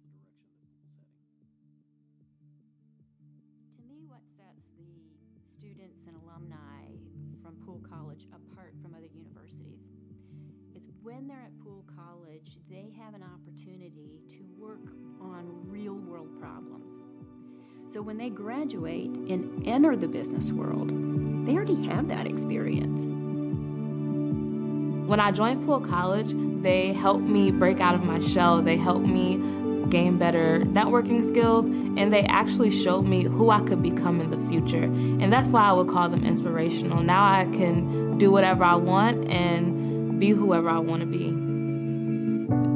that's the direction that Pool's heading. To me, what sets the students and alumni from Poole College apart from other universities is when they're at Poole College, they have an opportunity to work on real-world problems. So when they graduate and enter the business world, they already have that experience. When I joined Poole College, they helped me break out of my shell. They helped me gain better networking skills, and they actually showed me who I could become in the future. And that's why I would call them inspirational. Now I can do whatever I want and be whoever I want to be.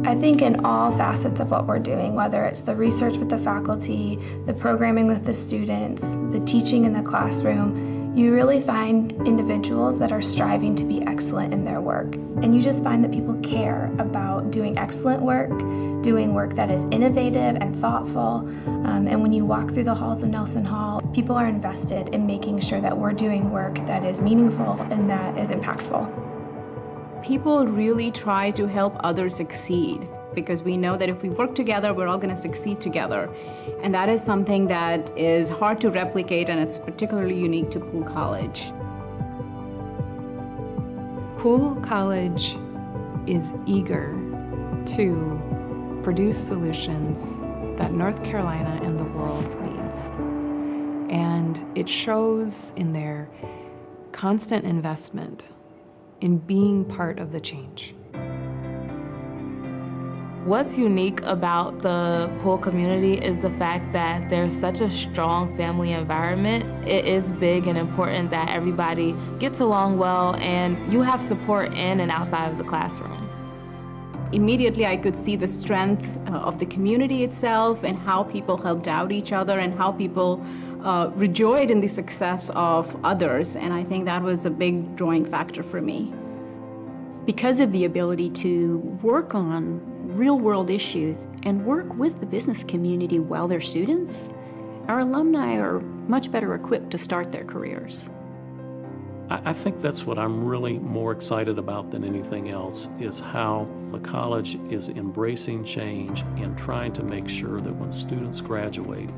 I think in all facets of what we're doing, whether it's the research with the faculty, the programming with the students, the teaching in the classroom, you really find individuals that are striving to be excellent in their work. And you just find that people care about doing excellent work, doing work that is innovative and thoughtful. And when you walk through the halls of Nelson Hall, people are invested in making sure that we're doing work that is meaningful and that is impactful. People really try to help others succeed because we know that if we work together, we're all going to succeed together. And that is something that is hard to replicate, and it's particularly unique to Poole College. Poole College is eager to produce solutions that North Carolina and the world needs. And it shows in their constant investment in being part of the change. What's unique about the Poole community is the fact that there's such a strong family environment. It is big and important that everybody gets along well and you have support in and outside of the classroom. Immediately I could see the strength of the community itself and how people helped out each other and how people rejoiced in the success of others, and I think that was a big drawing factor for me. Because of the ability to work on real-world issues and work with the business community while they're students, our alumni are much better equipped to start their careers. I think that's what I'm really more excited about than anything else, is how the college is embracing change and trying to make sure that when students graduate,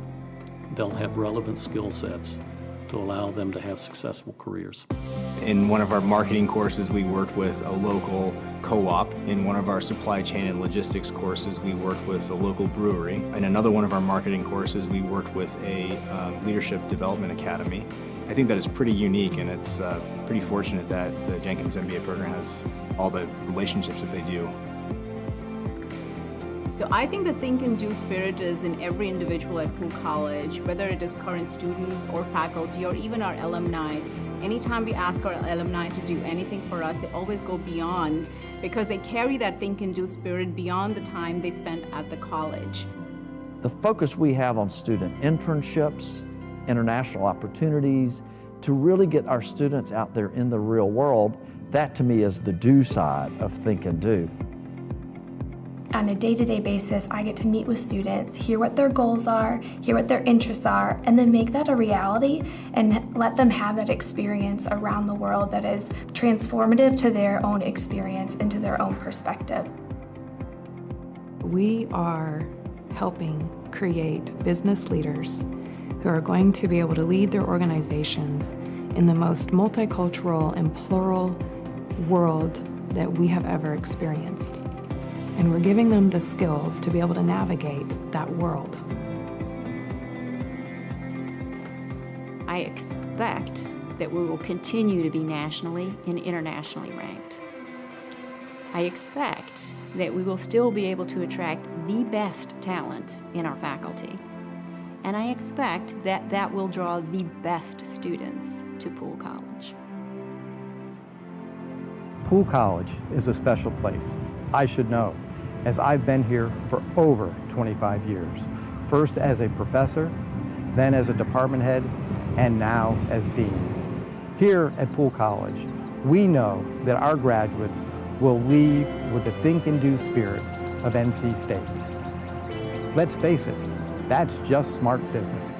they'll have relevant skill sets to allow them to have successful careers. In one of our marketing courses, we worked with a local co-op. In one of our supply chain and logistics courses, we worked with a local brewery. In another one of our marketing courses, we worked with a leadership development academy. I think that is pretty unique, and it's pretty fortunate that the Jenkins MBA program has all the relationships that they do. So I think the think and do spirit is in every individual at Poole College, whether it is current students or faculty or even our alumni. Anytime we ask our alumni to do anything for us, they always go beyond because they carry that think and do spirit beyond the time they spend at the college. The focus we have on student internships, international opportunities, to really get our students out there in the real world, that to me is the do side of think and do. On a day-to-day basis, I get to meet with students, hear what their goals are, hear what their interests are, and then make that a reality and let them have that experience around the world that is transformative to their own experience and to their own perspective. We are helping create business leaders who are going to be able to lead their organizations in the most multicultural and plural world that we have ever experienced. And we're giving them the skills to be able to navigate that world. I expect that we will continue to be nationally and internationally ranked. I expect that we will still be able to attract the best talent in our faculty. And I expect that that will draw the best students to Poole College. Poole College is a special place. I should know, as I've been here for over 25 years, first as a professor, then as a department head, and now as dean. Here at Poole College, we know that our graduates will leave with the think and do spirit of NC State. Let's face it, that's just smart business.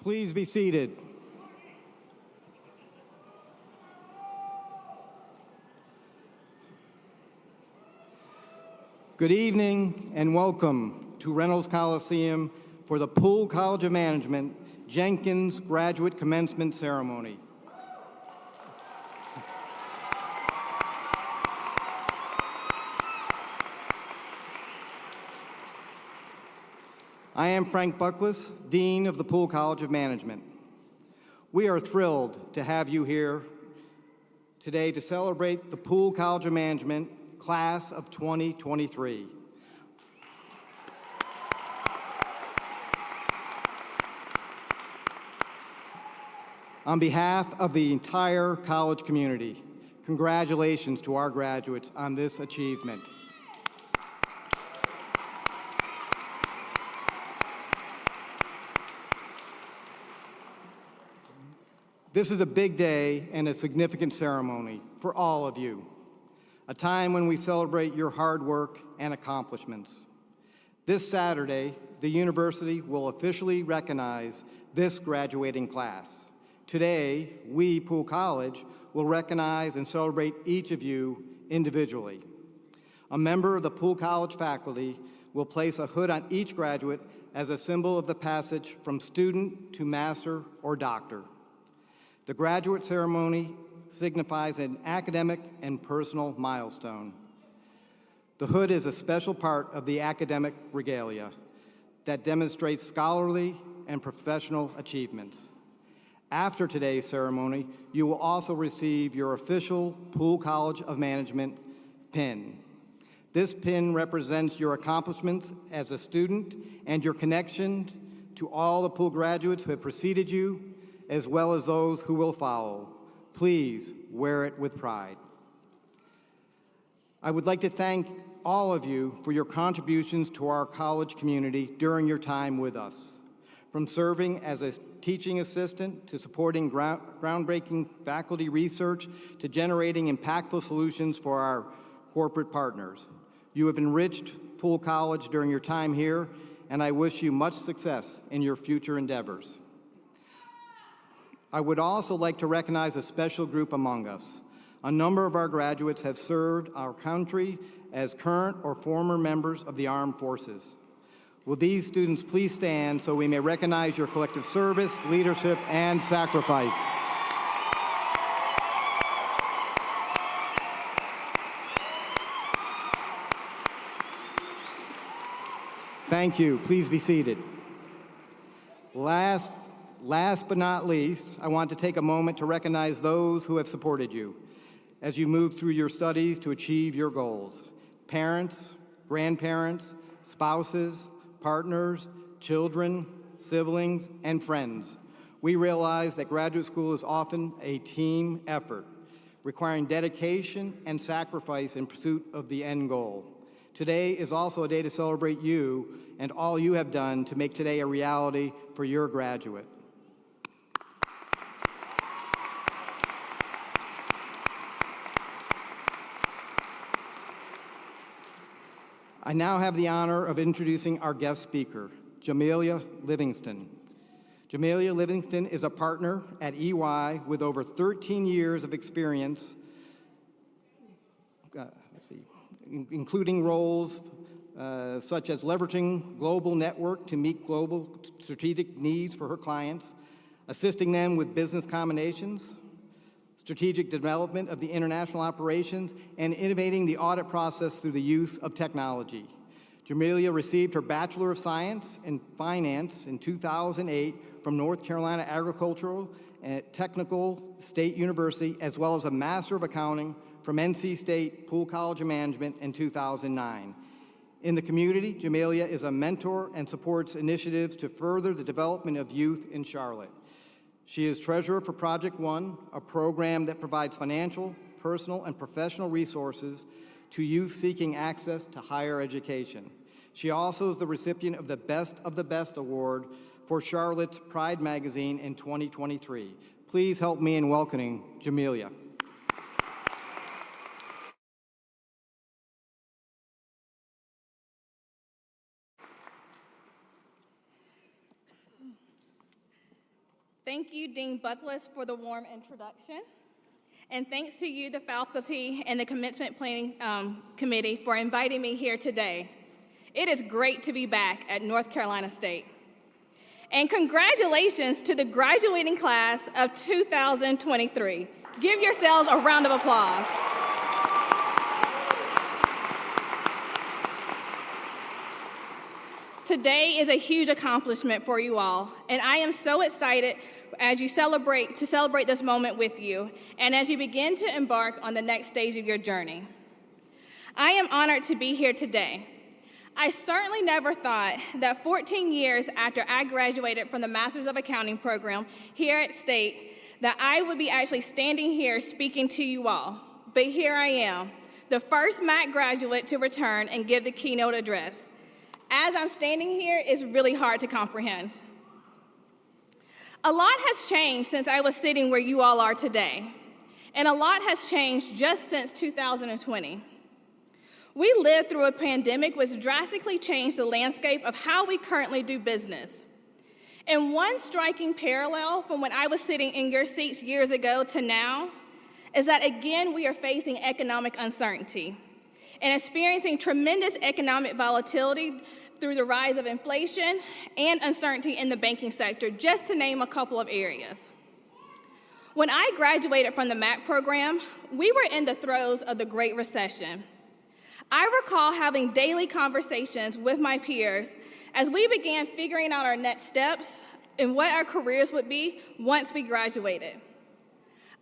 Please be seated. Good evening and welcome to Reynolds Coliseum for the Poole College of Management Jenkins Graduate Commencement Ceremony. I am Frank Buckless, Dean of the Poole College of Management. We are thrilled to have you here today to celebrate the Poole College of Management Class of 2023. On behalf of the entire college community, congratulations to our graduates on this achievement. This is a big day and a significant ceremony for all of you, a time when we celebrate your hard work and accomplishments. This Saturday, the university will officially recognize this graduating class. Today, we, Poole College, will recognize and celebrate each of you individually. A member of the Poole College faculty will place a hood on each graduate as a symbol of the passage from student to master or doctor. The graduate ceremony signifies an academic and personal milestone. The hood is a special part of the academic regalia that demonstrates scholarly and professional achievements. After today's ceremony, you will also receive your official Poole College of Management pin. This pin represents your accomplishments as a student and your connection to all the Poole graduates who have preceded you, as well as those who will follow. Please wear it with pride. I would like to thank all of you for your contributions to our college community during your time with us. From serving as a teaching assistant to supporting groundbreaking faculty research to generating impactful solutions for our corporate partners. You have enriched Poole College during your time here, and I wish you much success in your future endeavors. I would also like to recognize a special group among us. A number of our graduates have served our country as current or former members of the armed forces. Will these students please stand so we may recognize your collective service, leadership, and sacrifice? Thank you. Please be seated. Last but not least, I want to take a moment to recognize those who have supported you as you move through your studies to achieve your goals. Parents, grandparents, spouses, partners, children, siblings, and friends. We realize that graduate school is often a team effort, requiring dedication and sacrifice in pursuit of the end goal. Today is also a day to celebrate you and all you have done to make today a reality for your graduate. I now have the honor of introducing our guest speaker, Jamelia Livingston. Jamelia Livingston is a partner at EY with over 13 years of experience, including roles such as leveraging global network to meet global strategic needs for her clients, assisting them with business combinations, strategic development of the international operations, and innovating the audit process through the use of technology. Jamelia received her Bachelor of Science in Finance in 2008 from North Carolina Agricultural and Technical State University, as well as a Master of Accounting from NC State Poole College of Management in 2009. In the community, Jamelia is a mentor and supports initiatives to further the development of youth in Charlotte. She is treasurer for Project One, a program that provides financial, personal, and professional resources to youth seeking access to higher education. She also is the recipient of the Best Award for Charlotte's Pride Magazine in 2023. Please help me in welcoming Jamelia. Thank you, Dean Buckles, for the warm introduction. And thanks to you, the faculty, and the Commencement Planning Committee for inviting me here today. It is great to be back at North Carolina State. And congratulations to the graduating class of 2023. Give yourselves a round of applause. Today is a huge accomplishment for you all, and I am so excited as you celebrate this moment with you, and as you begin to embark on the next stage of your journey. I am honored to be here today. I certainly never thought that 14 years after I graduated from the Masters of Accounting program here at State, that I would be actually standing here speaking to you all. But here I am, the first MAC graduate to return and give the keynote address. As I'm standing here, it's really hard to comprehend. A lot has changed since I was sitting where you all are today, and a lot has changed just since 2020. We lived through a pandemic which drastically changed the landscape of how we currently do business. And one striking parallel from when I was sitting in your seats years ago to now is that, again, we are facing economic uncertainty and experiencing tremendous economic volatility through the rise of inflation and uncertainty in the banking sector, just to name a couple of areas. When I graduated from the MAC program, we were in the throes of the Great Recession. I recall having daily conversations with my peers as we began figuring out our next steps and what our careers would be once we graduated.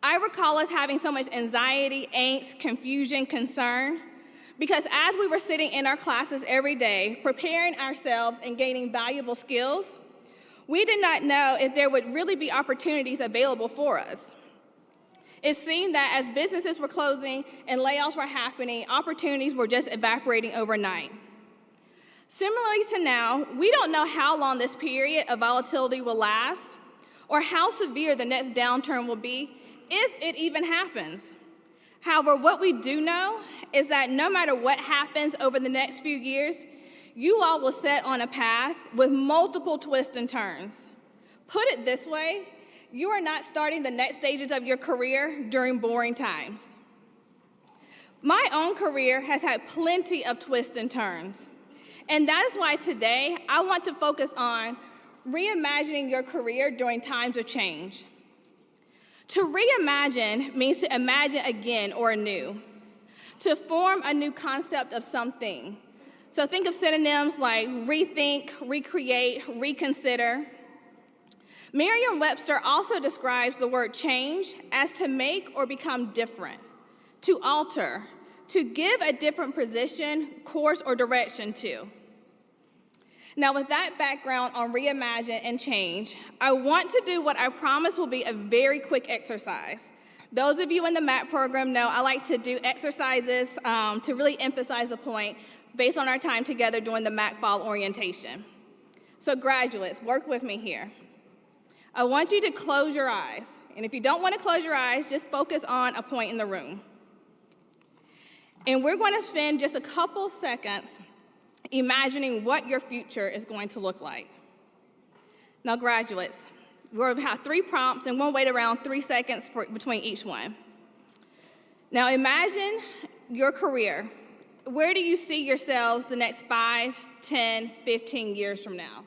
I recall us having so much anxiety, angst, confusion, concern, because as we were sitting in our classes every day, preparing ourselves and gaining valuable skills, we did not know if there would really be opportunities available for us. It seemed that as businesses were closing and layoffs were happening, opportunities were just evaporating overnight. Similarly to now, we don't know how long this period of volatility will last or how severe the next downturn will be, if it even happens. However, what we do know is that no matter what happens over the next few years, you all will set on a path with multiple twists and turns. Put it this way, you are not starting the next stages of your career during boring times. My own career has had plenty of twists and turns, and that is why today I want to focus on reimagining your career during times of change. To reimagine means to imagine again or anew, to form a new concept of something. So think of synonyms like rethink, recreate, reconsider. Merriam-Webster also describes the word change as to make or become different, to alter, to give a different position, course, or direction to. Now, with that background on reimagine and change, I want to do what I promise will be a very quick exercise. Those of you in the MAC program know I like to do exercises to really emphasize a point based on our time together during the MAC Fall orientation. So graduates, work with me here. I want you to close your eyes. And if you don't want to close your eyes, just focus on a point in the room. And we're going to spend just a couple seconds imagining what your future is going to look like. Now, graduates, we'll have 3 prompts, and we'll wait around 3 seconds between each one. Now, imagine your career. Where do you see yourselves the next 5, 10, 15 years from now?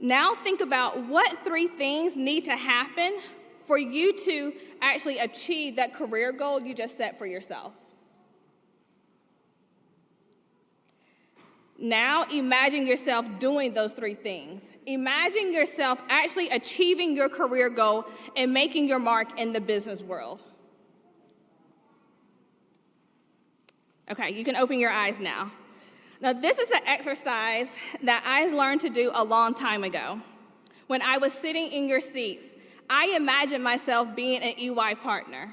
Now think about what 3 things need to happen for you to actually achieve that career goal you just set for yourself. Now imagine yourself doing those 3 things. Imagine yourself actually achieving your career goal and making your mark in the business world. Okay, you can open your eyes now. Now, this is an exercise that I learned to do a long time ago. When I was sitting in your seats, I imagined myself being an EY partner.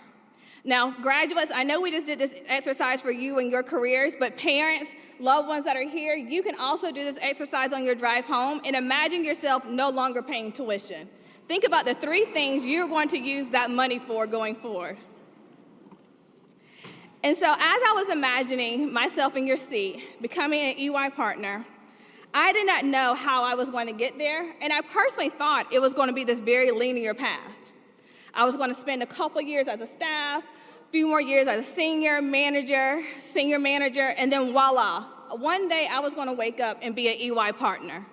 Now, graduates, I know we just did this exercise for you and your careers, but parents, loved ones that are here, you can also do this exercise on your drive home and imagine yourself no longer paying tuition. Think about the 3 things you're going to use that money for going forward. And so as I was imagining myself in your seat, becoming an EY partner, I did not know how I was going to get there, and I personally thought it was going to be this very linear path. I was going to spend a couple years as a staff, a few more years as a senior manager, and then voila, one day I was going to wake up and be an EY partner.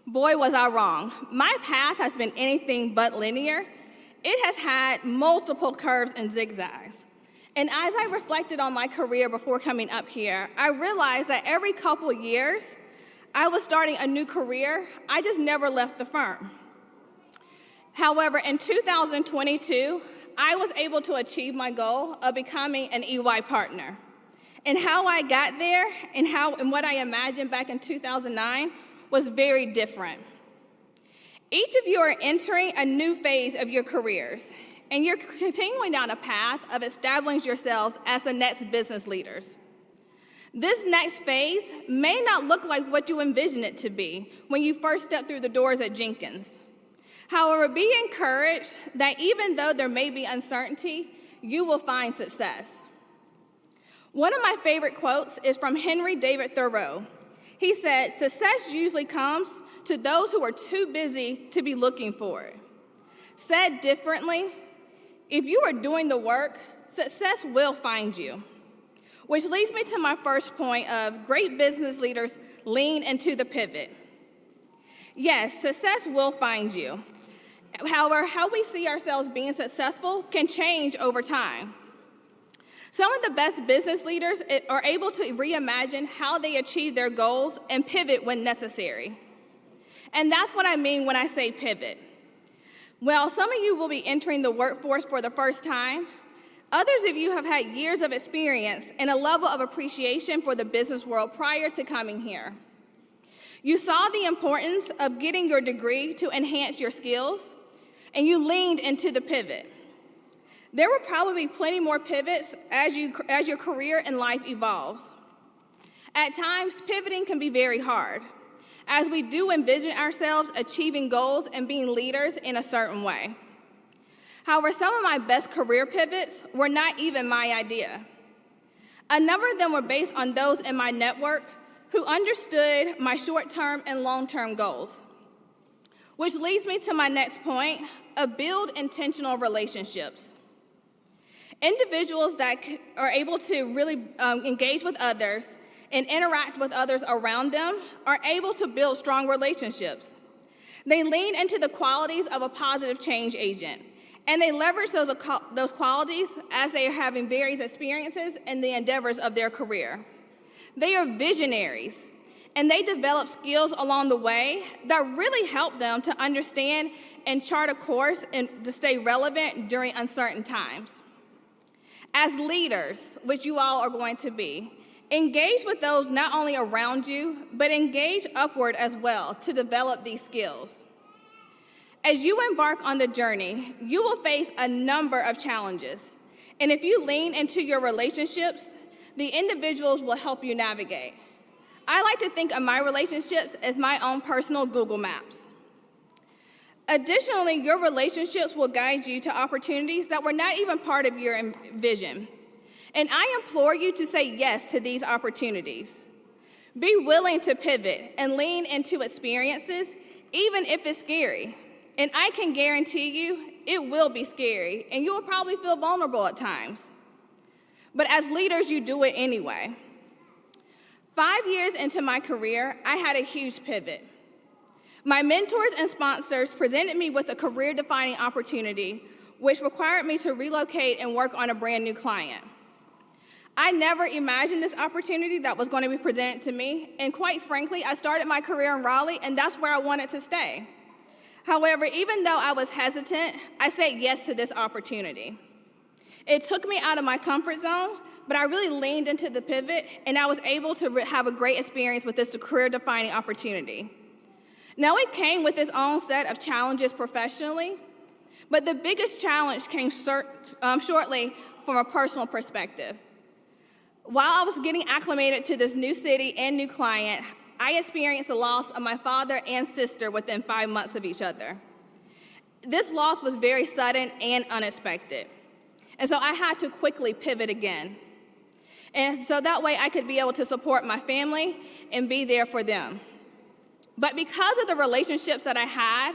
Boy, was I wrong. My path has been anything but linear. It has had multiple curves and zigzags. And as I reflected on my career before coming up here, I realized that every couple years, I was starting a new career. I just never left the firm. However, in 2022, I was able to achieve my goal of becoming an EY partner. And how I got there and what I imagined back in 2009 was very different. Each of you are entering a new phase of your careers, and you're continuing down a path of establishing yourselves as the next business leaders. This next phase may not look like what you envisioned it to be when you first stepped through the doors at Jenkins. However, be encouraged that even though there may be uncertainty, you will find success. One of my favorite quotes is from Henry David Thoreau. He said, "Success usually comes to those who are too busy to be looking for it." Said differently, if you are doing the work, success will find you. Which leads me to my first point of great business leaders lean into the pivot. Yes, success will find you. However, how we see ourselves being successful can change over time. Some of the best business leaders are able to reimagine how they achieve their goals and pivot when necessary. And that's what I mean when I say pivot. Well, some of you will be entering the workforce for the first time. Others of you have had years of experience and a level of appreciation for the business world prior to coming here. You saw the importance of getting your degree to enhance your skills, and you leaned into the pivot. There will probably be plenty more pivots as your career and life evolves. At times, pivoting can be very hard, as we do envision ourselves achieving goals and being leaders in a certain way. However, some of my best career pivots were not even my idea. A number of them were based on those in my network who understood my short-term and long-term goals. Which leads me to my next point of build intentional relationships. Individuals that are able to really engage with others and interact with others around them are able to build strong relationships. They lean into the qualities of a positive change agent, and they leverage those qualities as they are having various experiences in the endeavors of their career. They are visionaries, and they develop skills along the way that really help them to understand and chart a course and to stay relevant during uncertain times. As leaders, which you all are going to be, engage with those not only around you, but engage upward as well to develop these skills. As you embark on the journey, you will face a number of challenges. And if you lean into your relationships, the individuals will help you navigate. I like to think of my relationships as my own personal Google Maps. Additionally, your relationships will guide you to opportunities that were not even part of your vision. And I implore you to say yes to these opportunities. Be willing to pivot and lean into experiences, even if it's scary. And I can guarantee you, it will be scary, and you will probably feel vulnerable at times. But as leaders, you do it anyway. 5 years into my career, I had a huge pivot. My mentors and sponsors presented me with a career-defining opportunity, which required me to relocate and work on a brand new client. I never imagined this opportunity that was going to be presented to me, and quite frankly, I started my career in Raleigh, and that's where I wanted to stay. However, even though I was hesitant, I said yes to this opportunity. It took me out of my comfort zone, but I really leaned into the pivot, and I was able to have a great experience with this career-defining opportunity. Now, it came with its own set of challenges professionally, but the biggest challenge came shortly from a personal perspective. While I was getting acclimated to this new city and new client, I experienced the loss of my father and sister within 5 months of each other. This loss was very sudden and unexpected, and so I had to quickly pivot again. And so that way I could be able to support my family and be there for them. But because of the relationships that I had,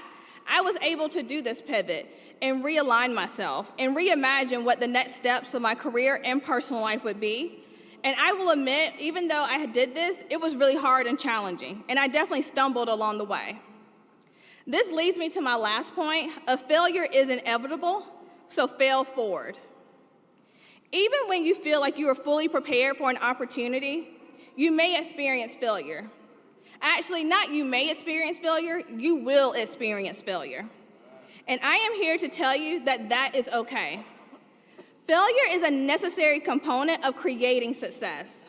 I was able to do this pivot and realign myself and reimagine what the next steps of my career and personal life would be. And I will admit, even though I did this, it was really hard and challenging, and I definitely stumbled along the way. This leads me to my last point. A failure is inevitable, so fail forward. Even when you feel like you are fully prepared for an opportunity, you may experience failure. Actually, not you may experience failure, you will experience failure. And I am here to tell you that that is okay. Failure is a necessary component of creating success.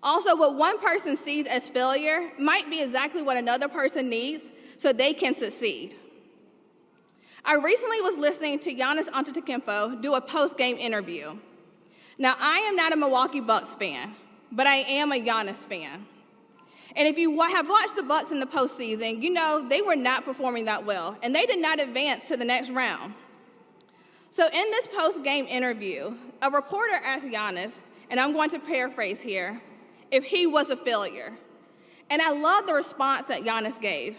Also, what one person sees as failure might be exactly what another person needs so they can succeed. I recently was listening to Giannis Antetokounmpo do a post-game interview. Now, I am not a Milwaukee Bucks fan, but I am a Giannis fan. And if you have watched the Bucks in the postseason, you know they were not performing that well, and they did not advance to the next round. So in this post-game interview, a reporter asked Giannis, and I'm going to paraphrase here, if he was a failure. And I love the response that Giannis gave.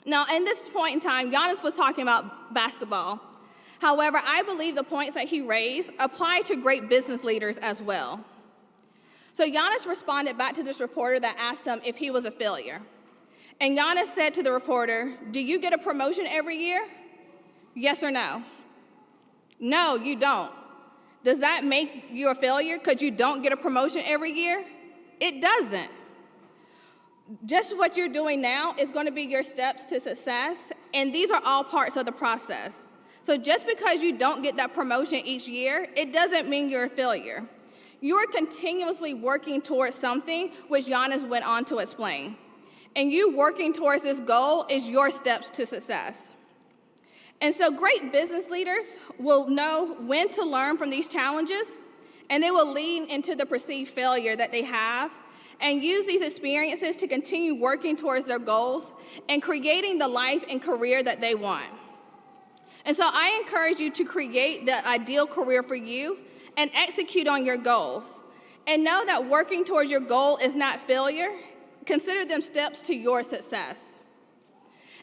Now, in this point in time, Giannis was talking about basketball. However, I believe the points that he raised apply to great business leaders as well. So Giannis responded back to this reporter that asked him if he was a failure. And Giannis said to the reporter, "Do you get a promotion every year? Yes or no?" "No, you don't." "Does that make you a failure because you don't get a promotion every year?" It doesn't. Just what you're doing now is going to be your steps to success, and these are all parts of the process. So just because you don't get that promotion each year, it doesn't mean you're a failure. You are continuously working towards something, which Giannis went on to explain. And you working towards this goal is your steps to success. And so great business leaders will know when to learn from these challenges, and they will lean into the perceived failure that they have and use these experiences to continue working towards their goals and creating the life and career that they want. And so I encourage you to create the ideal career for you and execute on your goals. And know that working towards your goal is not failure. Consider them steps to your success.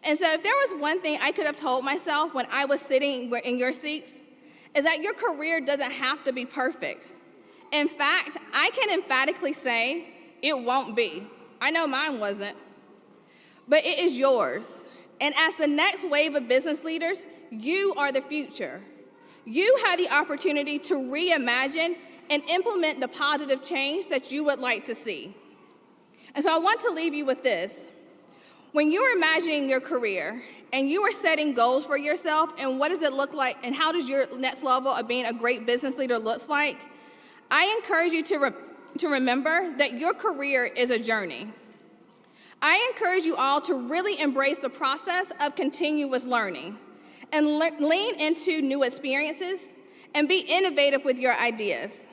And so if there was one thing I could have told myself when I was sitting in your seats, is that your career doesn't have to be perfect. In fact, I can emphatically say it won't be. I know mine wasn't. But it is yours. And as the next wave of business leaders, you are the future. You have the opportunity to reimagine and implement the positive change that you would like to see. And so I want to leave you with this. When you're imagining your career and you are setting goals for yourself and what does it look like and how does your next level of being a great business leader look like, I encourage you to remember that your career is a journey. I encourage you all to really embrace the process of continuous learning and lean into new experiences and be innovative with your ideas.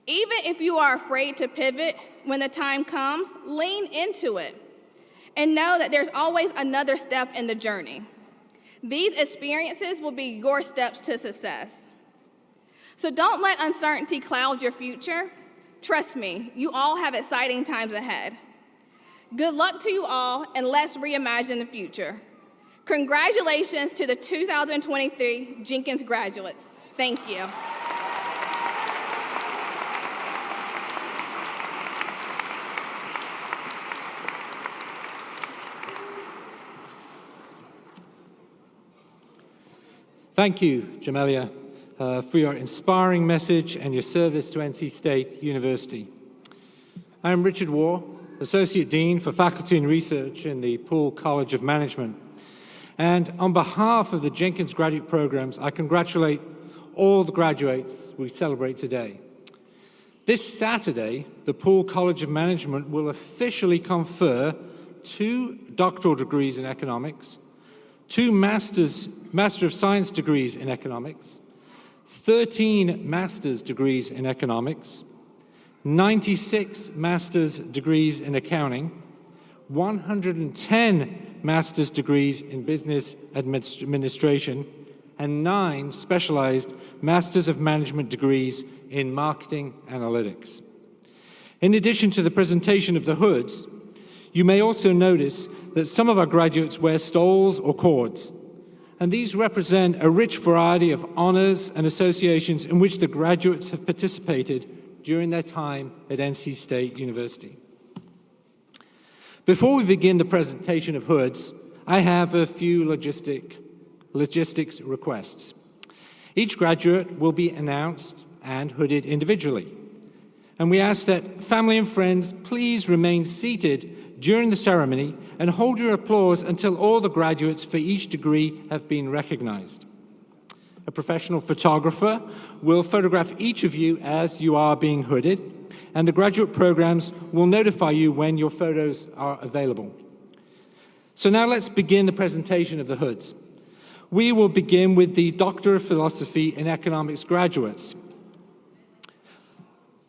Even if you are afraid to pivot when the time comes, lean into it and know that there's always another step in the journey. These experiences will be your steps to success. So don't let uncertainty cloud your future. Trust me, you all have exciting times ahead. Good luck to you all, and let's reimagine the future. Congratulations to the 2023 Jenkins graduates. Thank you. Thank you, Jamelia, for your inspiring message and your service to NC State University. I'm Richard Waugh, Associate Dean for Faculty and Research in the Poole College of Management. And on behalf of the Jenkins graduate programs, I congratulate all the graduates we celebrate today. This Saturday, the Poole College of Management will officially confer 2 doctoral degrees in economics, 2 Master of Science degrees in economics, 13 master's degrees in economics, 96 master's degrees in accounting, 110 master's degrees in business administration, and 9 specialized Masters of Management degrees in marketing analytics. In addition to the presentation of the hoods, You may also notice that some of our graduates wear stoles or cords, and these represent a rich variety of honors and associations in which the graduates have participated during their time at NC State University. Before we begin the presentation of hoods, I have a few logistics requests. Each graduate will be announced and hooded individually. And we ask that family and friends please remain seated during the ceremony and hold your applause until all the graduates for each degree have been recognized. A professional photographer will photograph each of you as you are being hooded, and the graduate programs will notify you when your photos are available. So now let's begin the presentation of the hoods. We will begin with the Doctor of Philosophy in Economics graduates.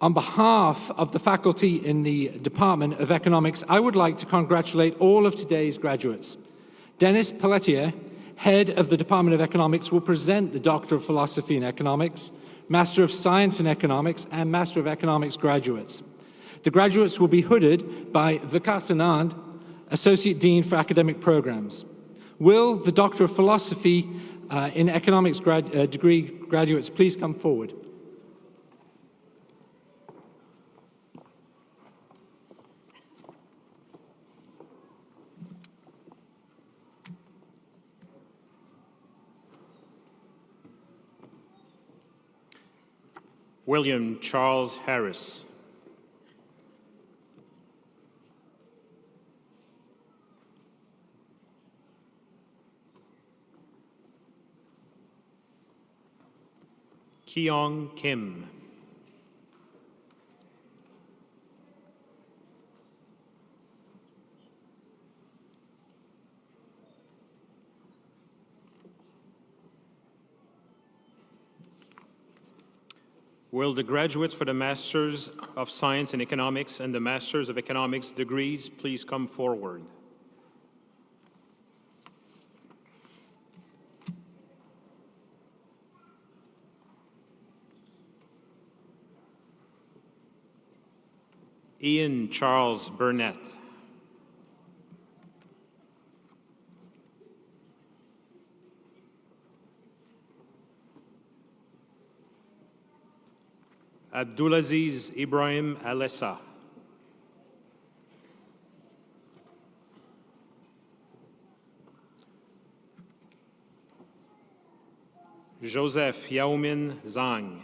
On behalf of the faculty in the Department of Economics, I would like to congratulate all of today's graduates. Dennis Pelletier, head of the Department of Economics, will present the Doctor of Philosophy in Economics, Master of Science in Economics, and Master of Economics graduates. The graduates will be hooded by Vikas Anand, Associate Dean for Academic Programs. Will the Doctor of Philosophy in Economics degree graduates please come forward? William Charles Harris. Keong Kim. Will the graduates for the Masters of Science in Economics and the Masters of Economics degrees please come forward? Ian Charles Burnett. Abdulaziz Ibrahim Alessa. Joseph Yaomin Zhang.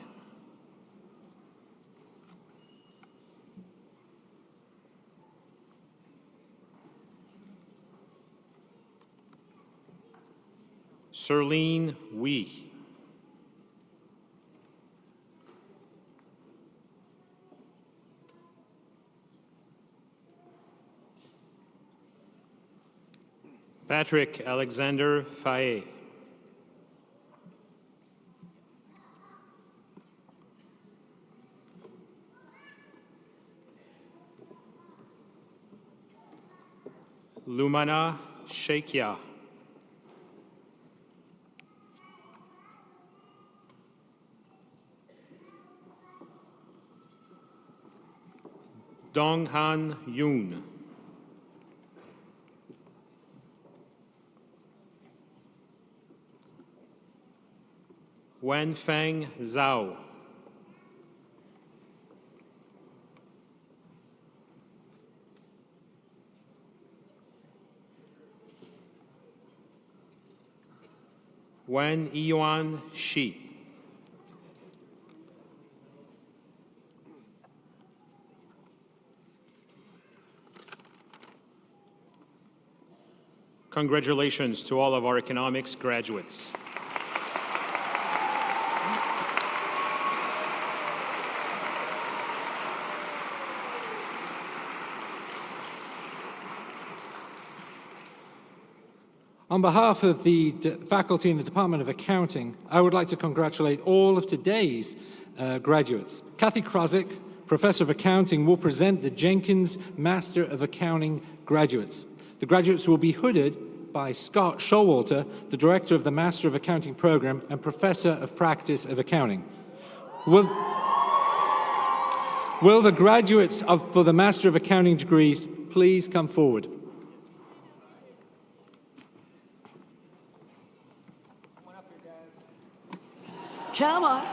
Serlene Wee. Patrick Alexander Faye. Lumana Sheikia. Dong Han Yoon. Wenfeng Zhao. Wen Yuan Shi. Congratulations to all of our economics graduates. On behalf of the faculty in the Department of Accounting, I would like to congratulate all of today's graduates. Kathy Krosick, Professor of Accounting, will present the Jenkins Master of Accounting graduates. The graduates will be hooded by Scott Showalter, the Director of the Master of Accounting Program and Professor of Practice of Accounting. Will the graduates for the Master of Accounting degrees please come forward. Come on.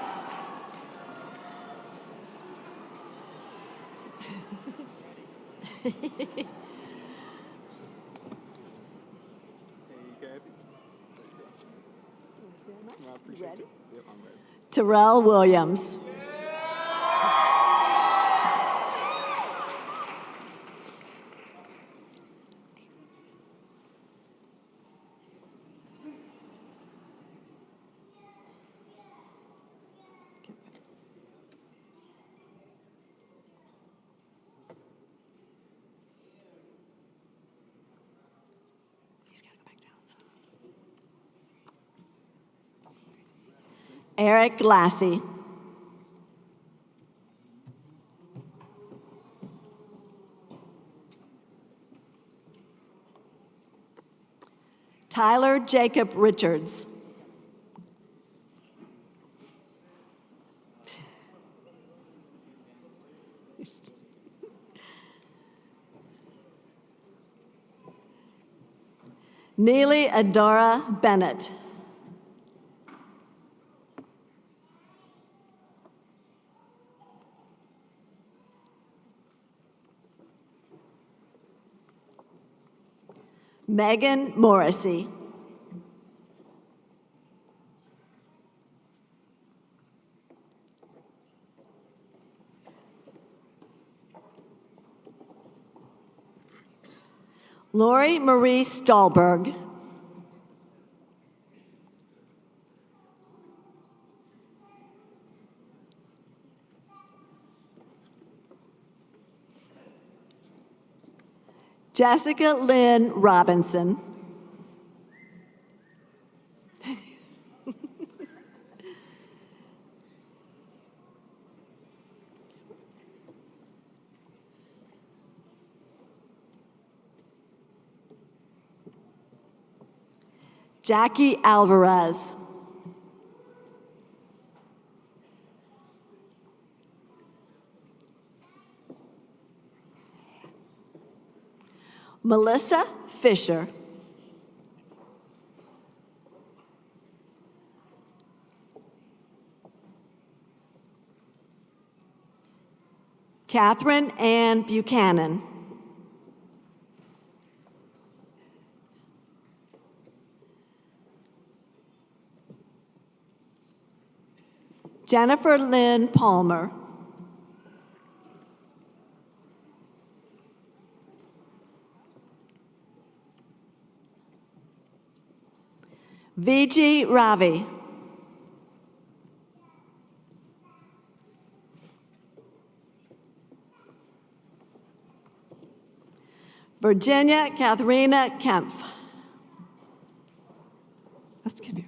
Ready? Terrell Williams. Eric Lassie. Tyler Jacob Richards. Neely Adora Bennett. Megan Morrissey. Lori Marie Stahlberg. Jessica Lynn Robinson. Jackie Alvarez. Melissa Fisher. Catherine Ann Buchanan. Jennifer Lynn Palmer. Viji Ravi. Virginia Katharina Kempf. Let's give you.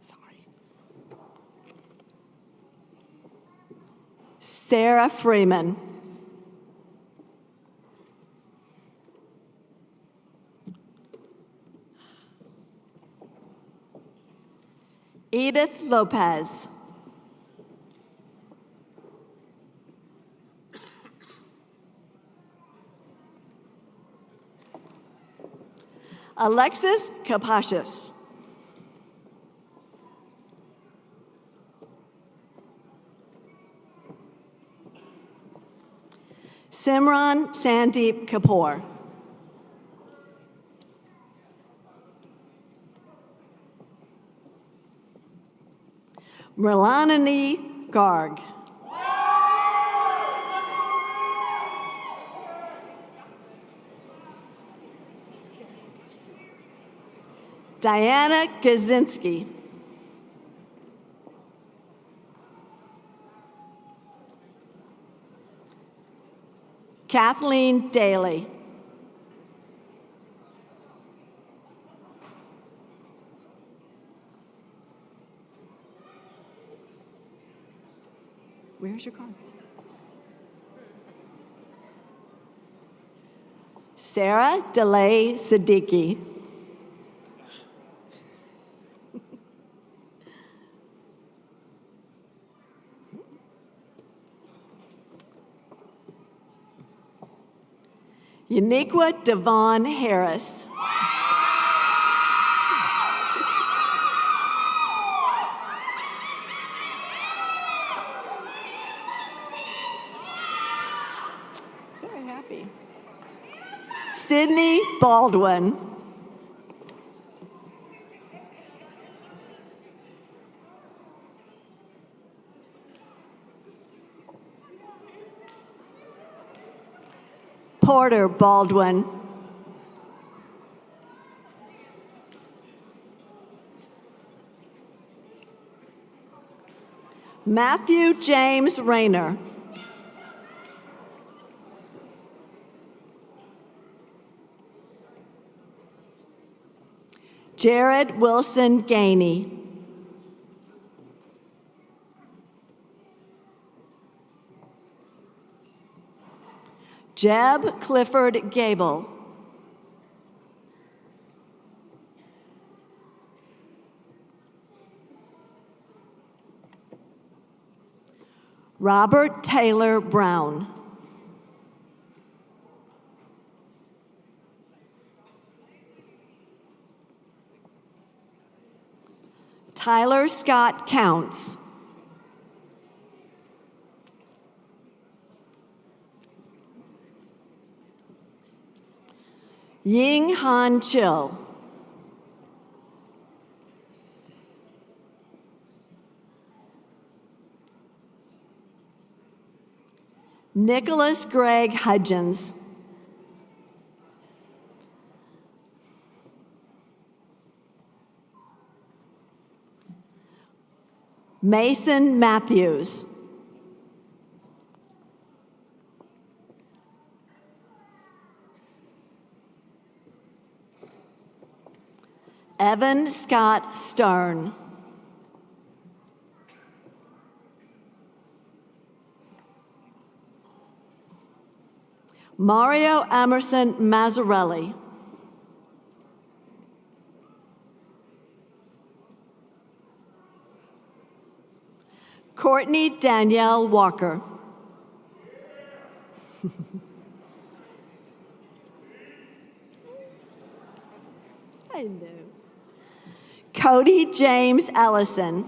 Sorry. Sarah Freeman. Edith Lopez. Alexis Kapashis. Simran Sandeep Kapoor. Merlanini Garg. Diana Gazinski. Kathleen Daly. Where's your card? Sarah DeLay Siddiqui. Uniqua Devon Harris. Very happy. Sydney Baldwin. Porter Baldwin. Matthew James Rayner. Jared Wilson Gainey. Jeb Clifford Gable. Robert Taylor Brown. Tyler Scott Counts. Ying Han Chill. Nicholas Greg Hudgens. Mason Matthews. Evan Scott Stern. Mario Emerson Mazzarelli. Courtney Danielle Walker. I know. Cody James Ellison.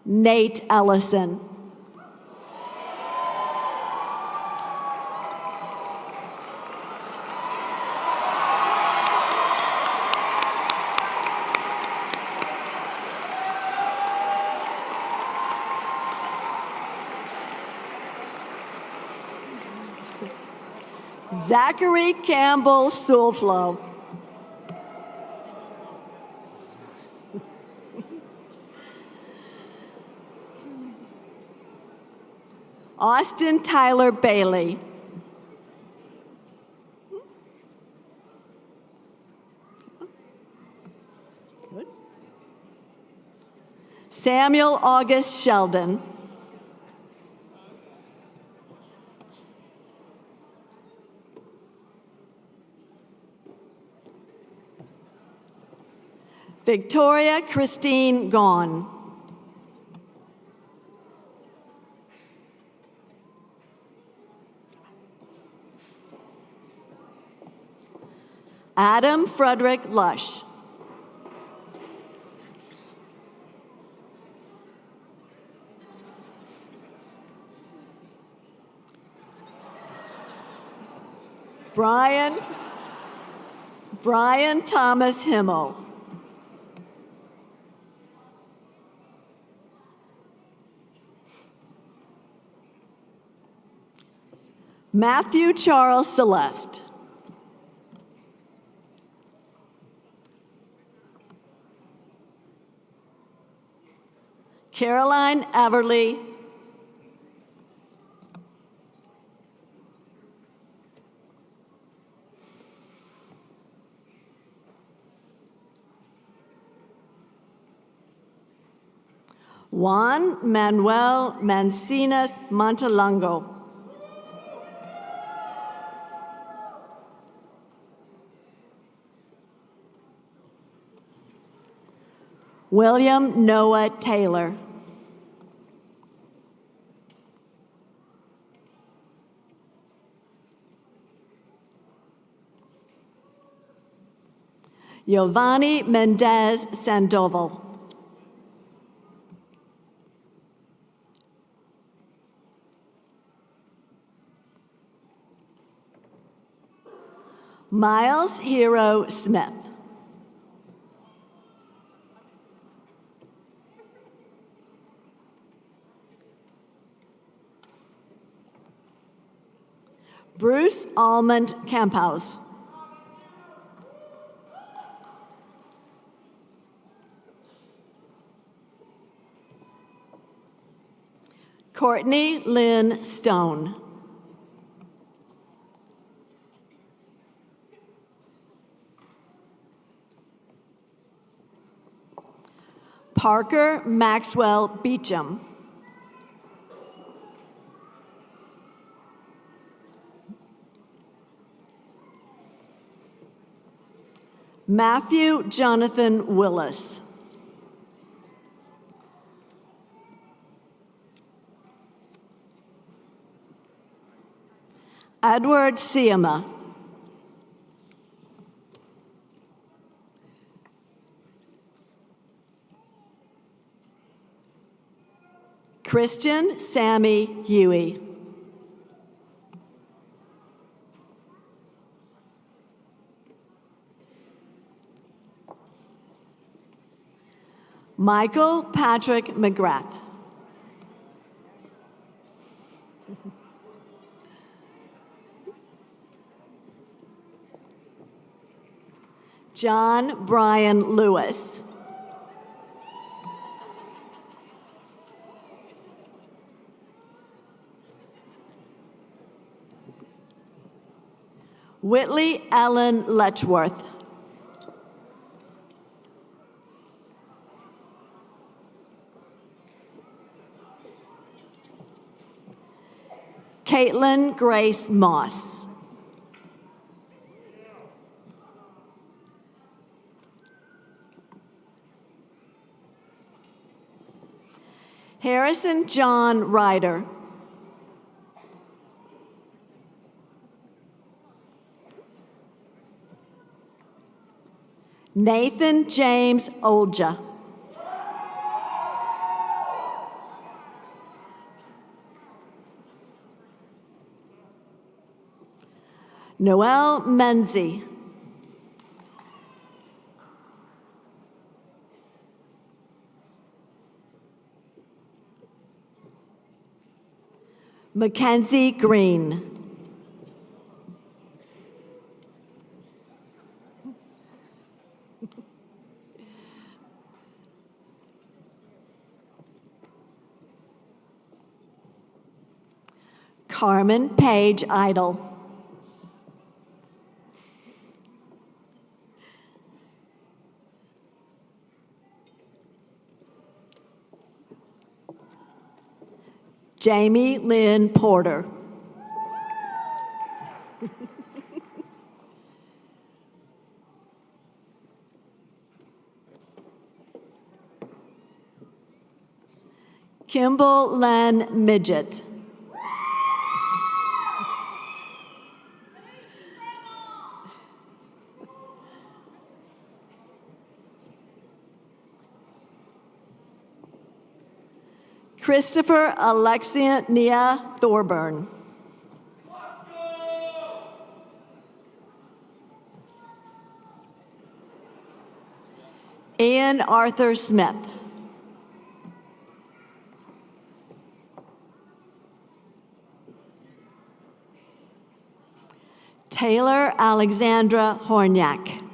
Nate Ellison. Zachary Campbell Sulflo. Austin Tyler Bailey. Good. Samuel August Sheldon. Victoria Christine Gaughan. Adam Frederick Lush. Brian Thomas Himmel. Matthew Charles Celeste. Caroline Everly. Juan Manuel Mancinas Montalongo. William Noah Taylor. Giovanni Mendez Sandoval. Miles Hero Smith. Bruce Almond Camphouse. Courtney Lynn Stone. Parker Maxwell Beecham. Matthew Jonathan Willis. Edward Siema. Christian Sammy Huey. Michael Patrick McGrath. John Brian Lewis. Whitley Ellen Letchworth. Caitlin Grace Moss. Harrison John Ryder. Nathan James Olja. Noel Menzie. Mackenzie Green. Carmen Page Idle. Jamie Lynn Porter. Kimball Len Midget. Christopher Alexia Nia Thorburn. Ian Arthur Smith. Taylor Alexandra Horniak.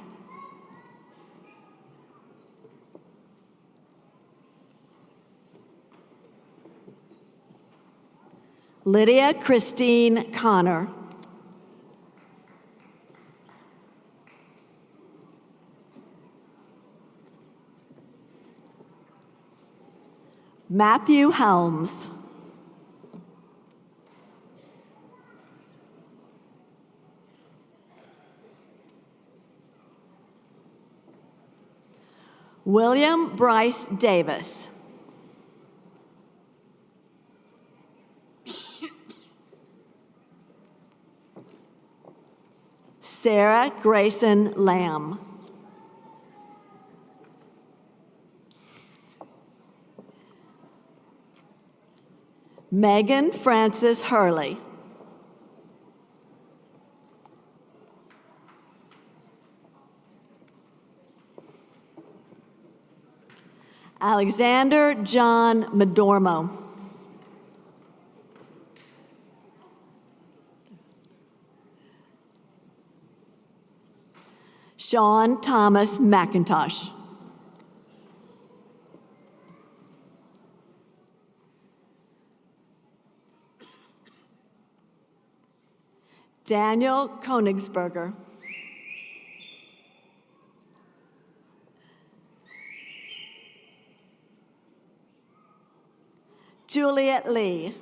Lydia Christine Connor. Matthew Helms. William Bryce Davis. Sarah Grayson Lamb. Megan Frances Hurley. Alexander John Madormo. Sean Thomas McIntosh. Daniel Konigsberger. Juliet Lee.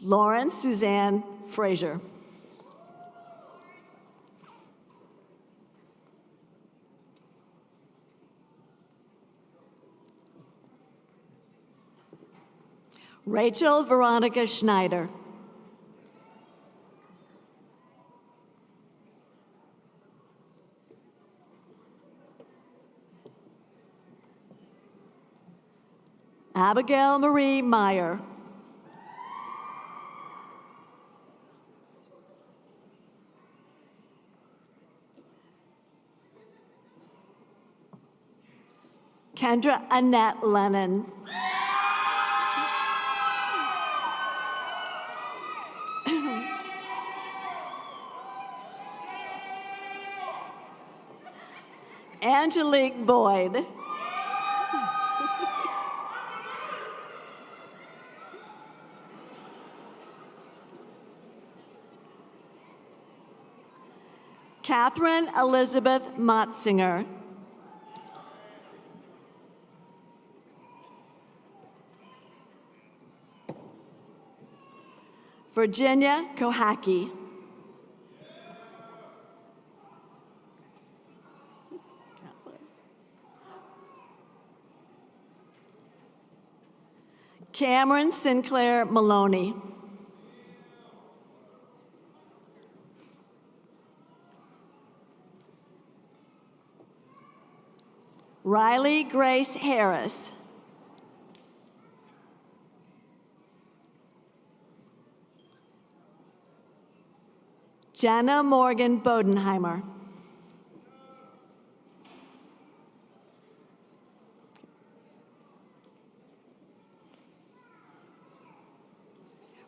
Lauren Suzanne Frazier. Rachel Veronica Schneider. Abigail Marie Meyer. Kendra Annette Lennon. Angelique Boyd. Catherine Elizabeth Motzinger. Virginia Kohaki. Cameron Sinclair Maloney. Riley Grace Harris. Jenna Morgan Bodenheimer.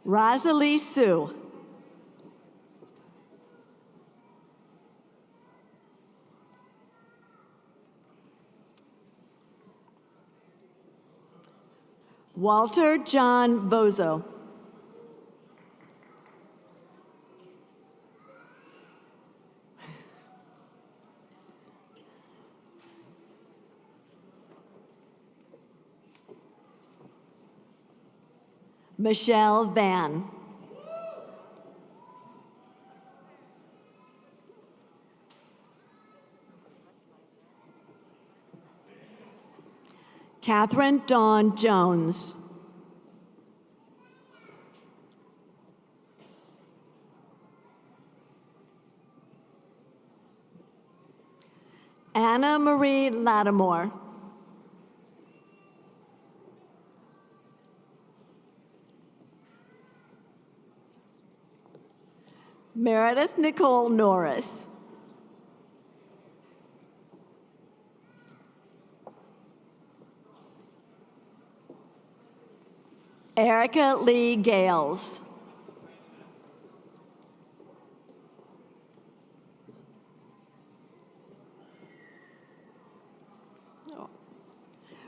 Rosalie Sue. Walter John Vozo. Michelle Van. Catherine Dawn Jones. Anna Marie Lattimore. Meredith Nicole Norris. Erica Lee Gales.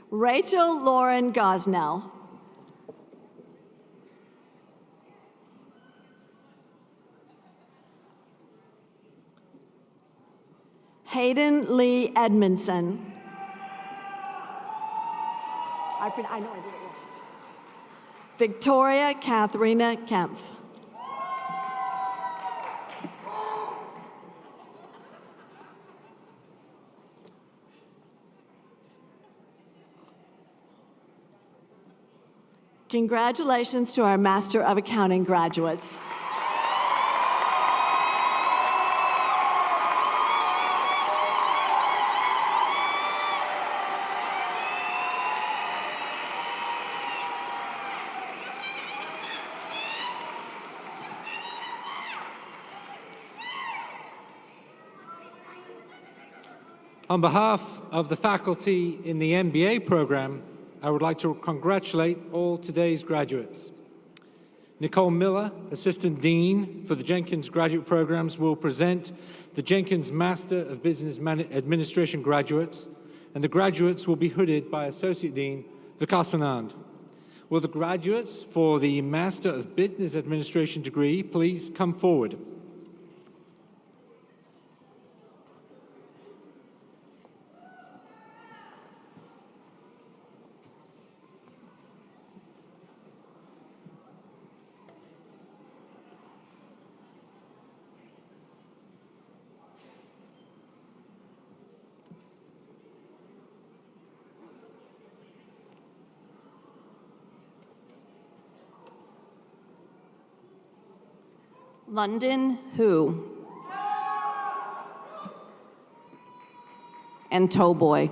Rachel Lauren Gosnell. Hayden Lee Edmondson. I know I did it wrong. Victoria Katharina Kempf. Congratulations to our Master of Accounting graduates. On behalf of the faculty in the MBA program, I would like to congratulate all today's graduates. Nicole Miller, Assistant Dean for the Jenkins graduate programs, will present the Jenkins Master of Business Administration graduates, and the graduates will be hooded by Associate Dean Vikas Anand. Will the graduates for the Master of Business Administration degree please come forward? London Hu. And Towboy.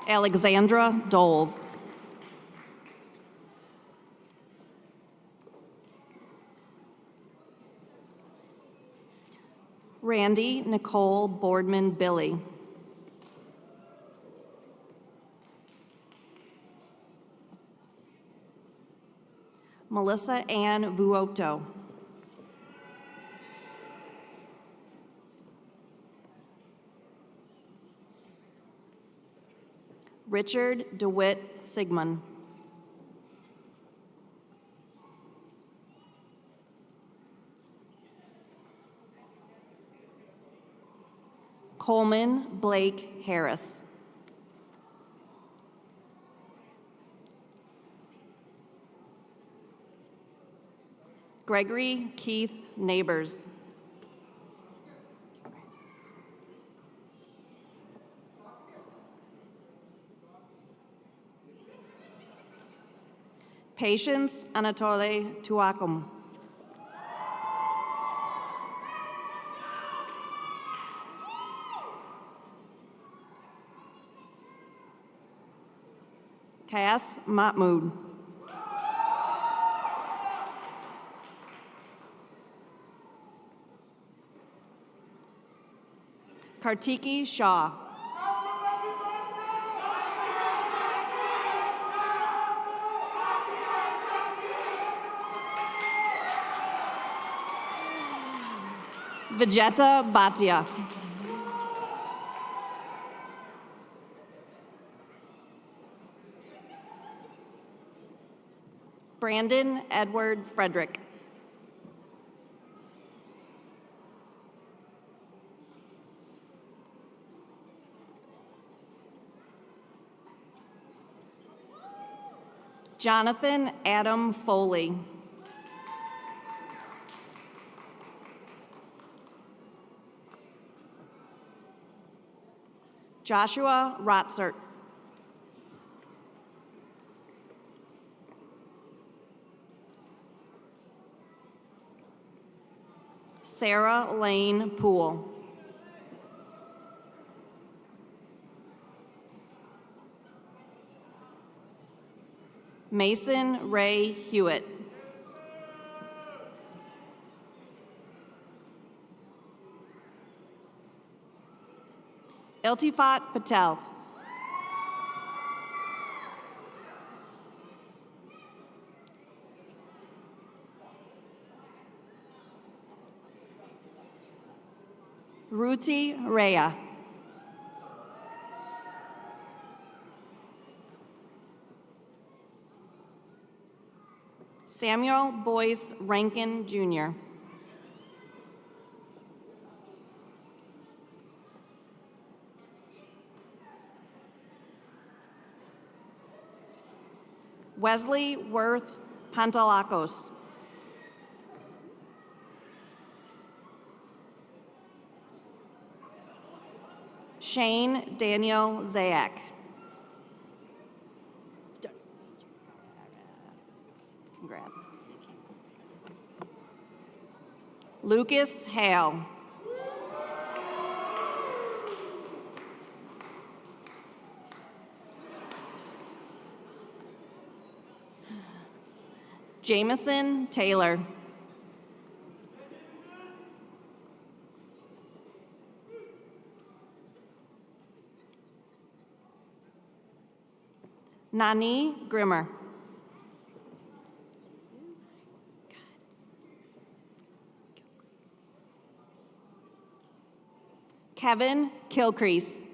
Alexandra Doles. Randy Nicole Boardman Billy. Melissa Ann Vuoto. Richard DeWitt Sigmund. Coleman Blake Harris. Gregory Keith Neighbors. Patience Anatole Tuakum. Cass Mahmood. Kartiki Shah. Vijeta Bhatia. Brandon Edward Frederick. Jonathan Adam Foley. Joshua Rotzert. Sarah Lane Poole. Mason Ray Hewitt. Iltifat Patel. Ruti Rea. Samuel Boyce Rankin, Jr. Wesley Worth Pantalakos. Shane Daniel Zayak. Congrats. Lucas Hale. Jameson Taylor. Nani Grimmer. Kevin Kilcrease.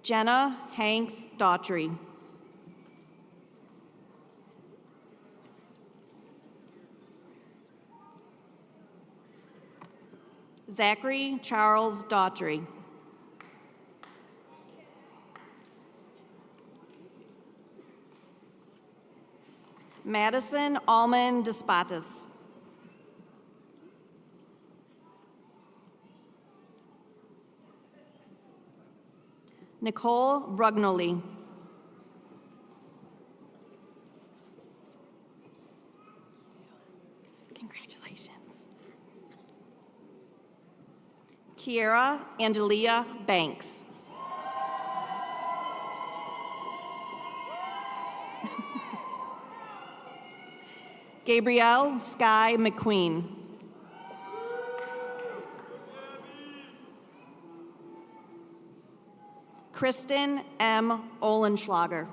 Jenna Hanks Daughtry. Zachary Charles Daughtry. Madison Almond Despatis. Nicole Brugnoli. Congratulations. Kiera Angelia Banks. Gabrielle Sky McQueen. Kristen M. Ohlenschlager.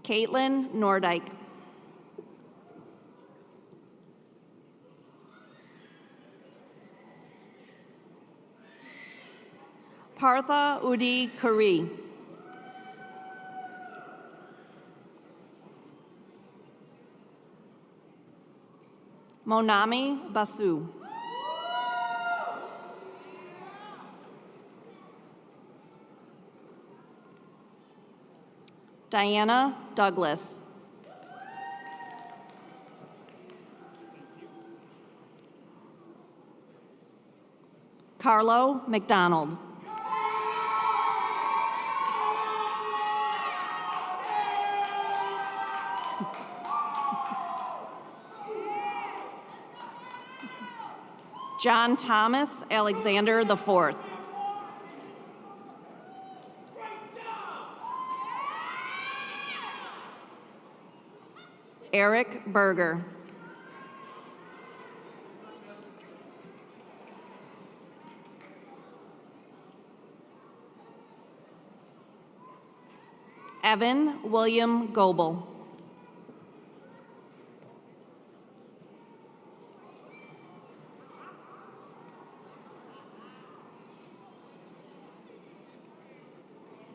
Caitlin Nordyke. Partha Udi Kari. Monami Basu. Diana Douglas. Carlo McDonald. John Thomas Alexander IV. Eric Berger. Evan William Goebel.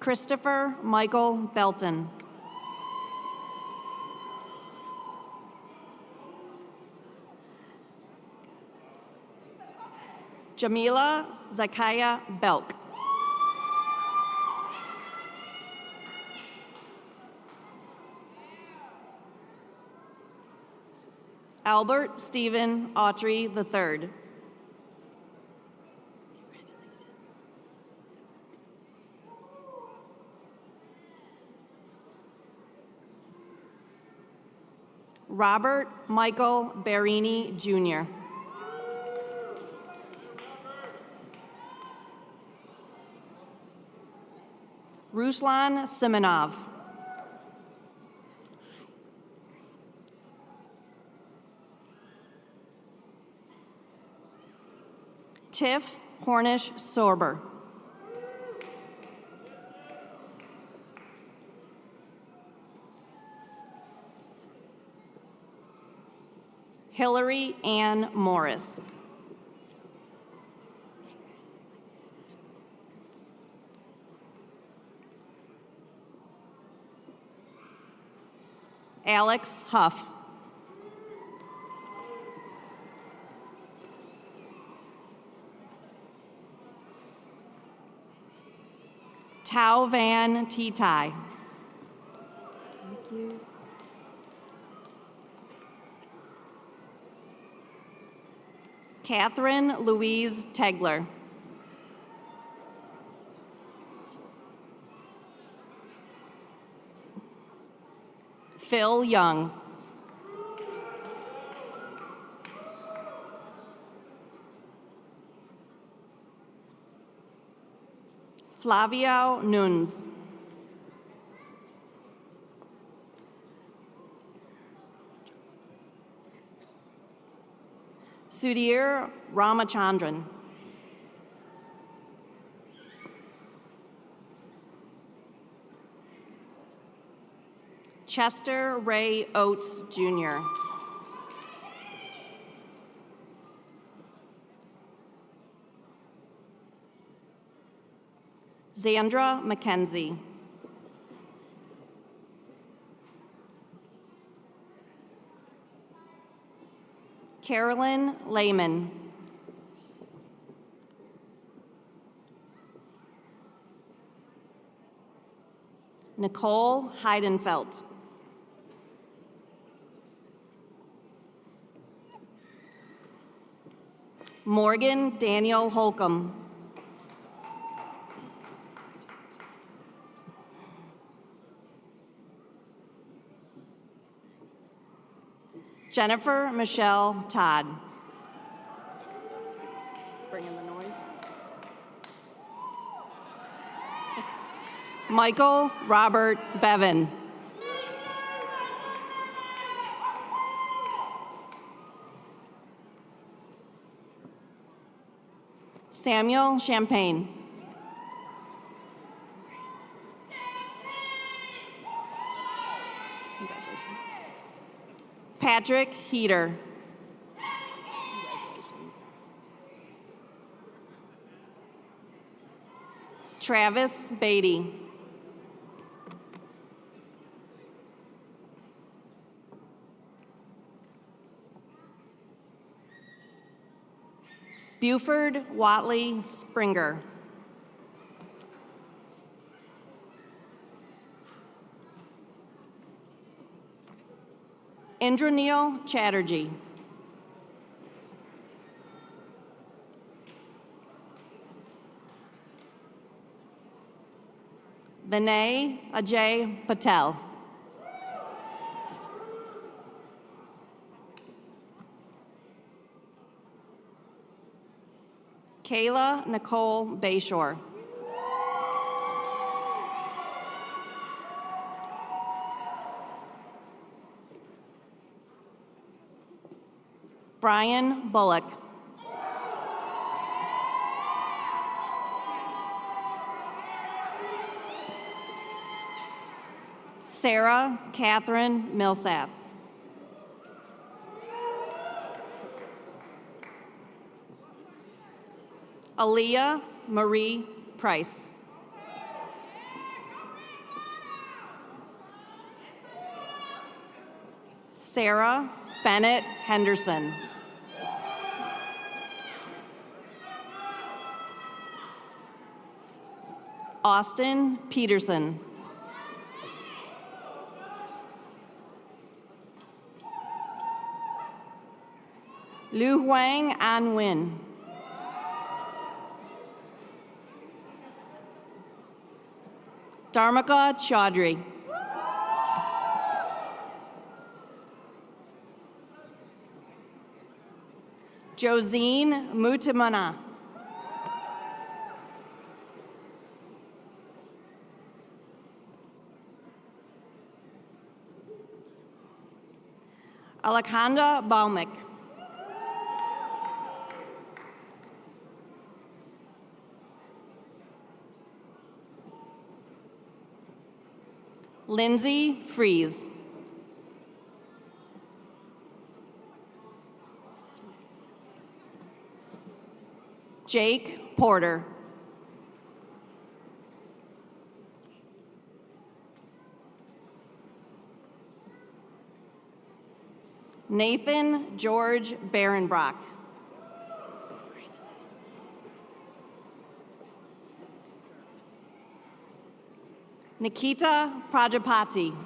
Christopher Michael Belton. Jamila Zakaya Belk. Albert Stephen Autry III. Robert Michael Barini, Jr. Ruslan Simonov. Tiff Hornish Sorber. Hillary Ann Morris. Alex Huff. Tao Van Titai. Thank you. Catherine Louise Tegler. Phil Young. Flavio Nunes. Sudhir Ramachandran. Chester Ray Oates, Jr. Zandra McKenzie. Carolyn Lehman. Nicole Heidenfeld. Morgan Daniel Holcomb. Jennifer Michelle Todd. Bring in the noise. Michael Robert Bevan. Samuel Champagne. Patrick Heater. Travis Beatty. Buford Watley Springer. Indraneel Chatterjee. Vinay Ajay Patel. Kayla Nicole Bayshore. Brian Bullock. Sarah Catherine Millsap. Aaliyah Marie Price. Sarah Bennett Henderson. Austin Peterson. Lu Huang An Nguyen. Dharmika Chaudhry. Josine Mutamana. Alejandra Baumick. Lindsay Fries. Jake Porter. Nathan George Barenbrock. Nikita Prajapati.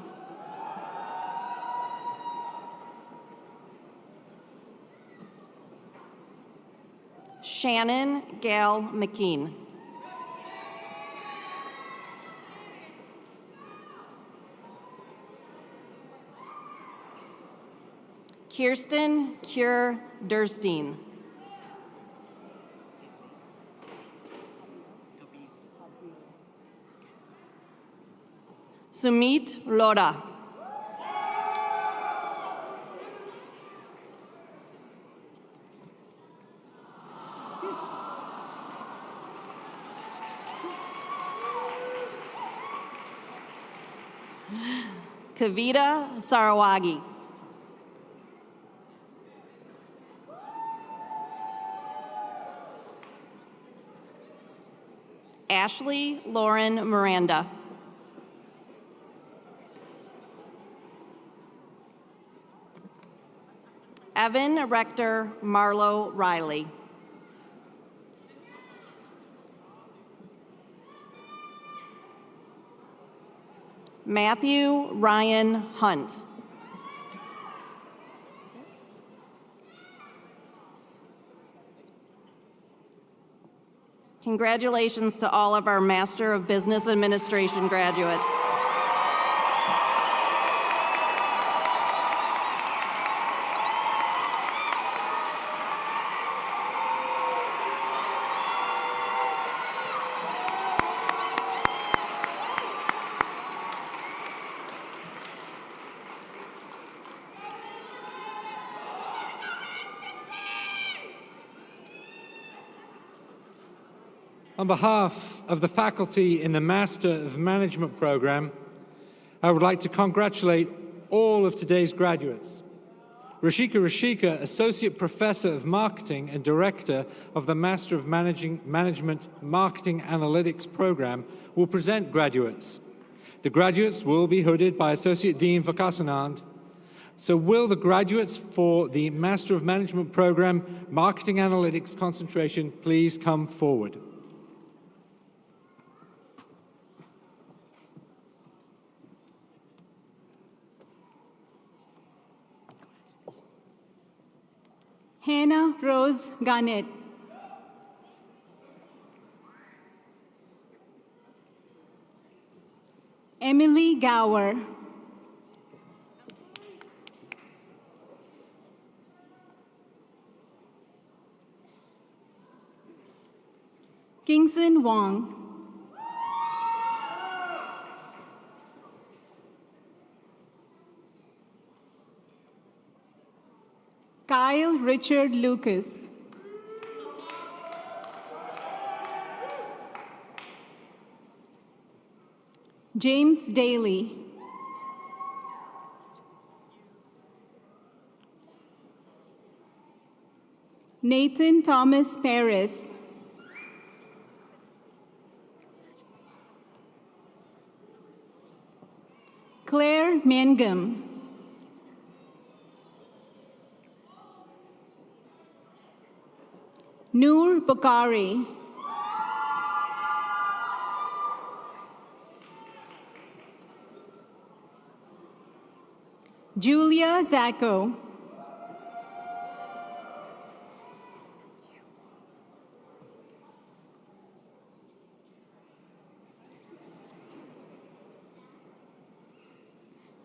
Shannon Gail McKean. Kirsten Kure Durstein. Sumit Lora. Kavita Sarawagi. Ashley Lauren Miranda. Evan Rector Marlo Riley. Matthew Ryan Hunt. Congratulations to all of our Master of Business Administration graduates. On behalf of the faculty in the Master of Management program, I would like to congratulate all of today's graduates. Rashika, Associate Professor of Marketing and Director of the Master of Management Marketing Analytics program, will present graduates. The graduates will be hooded by Associate Dean Vakasanand. So will the graduates for the Master of Management program Marketing Analytics concentration please come forward? Hannah Rose Garnett. Emily Gower. Kingston Wong. Kyle Richard Lucas. James Daly. Nathan Thomas Paris. Claire Mangum. Noor Bukhari. Julia Zacco.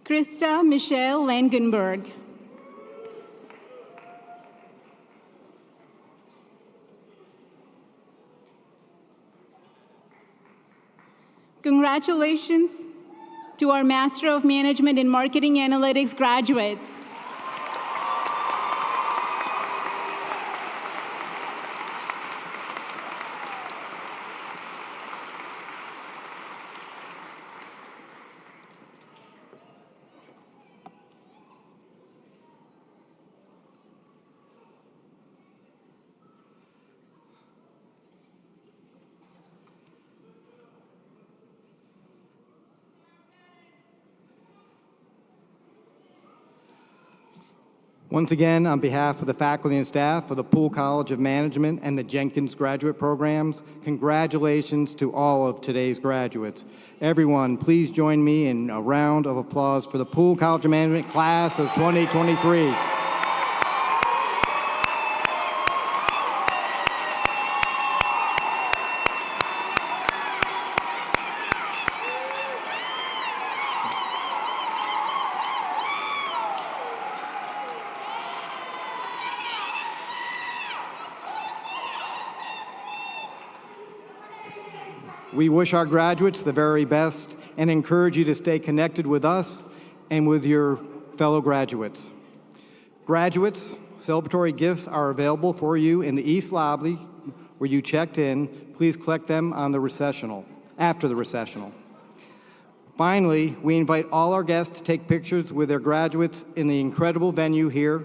Krista Michelle Langenberg. Congratulations to our Master of Management in Marketing Analytics graduates. Once again, on behalf of the faculty and staff of the Poole College of Management and the Jenkins graduate programs, congratulations to all of today's graduates. Everyone, please join me in a round of applause for the Poole College of Management class of 2023. We wish our graduates the very best and encourage you to stay connected with us and with your fellow graduates. Graduates, celebratory gifts are available for you in the East Lobby where you checked in. Please collect them on the recessional, after the recessional. Finally, we invite all our guests to take pictures with their graduates in the incredible venue here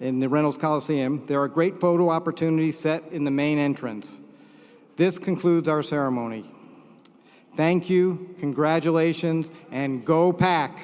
in the Reynolds Coliseum. There are great photo opportunities set in the main entrance. This concludes our ceremony. Thank you, congratulations, and go Pack!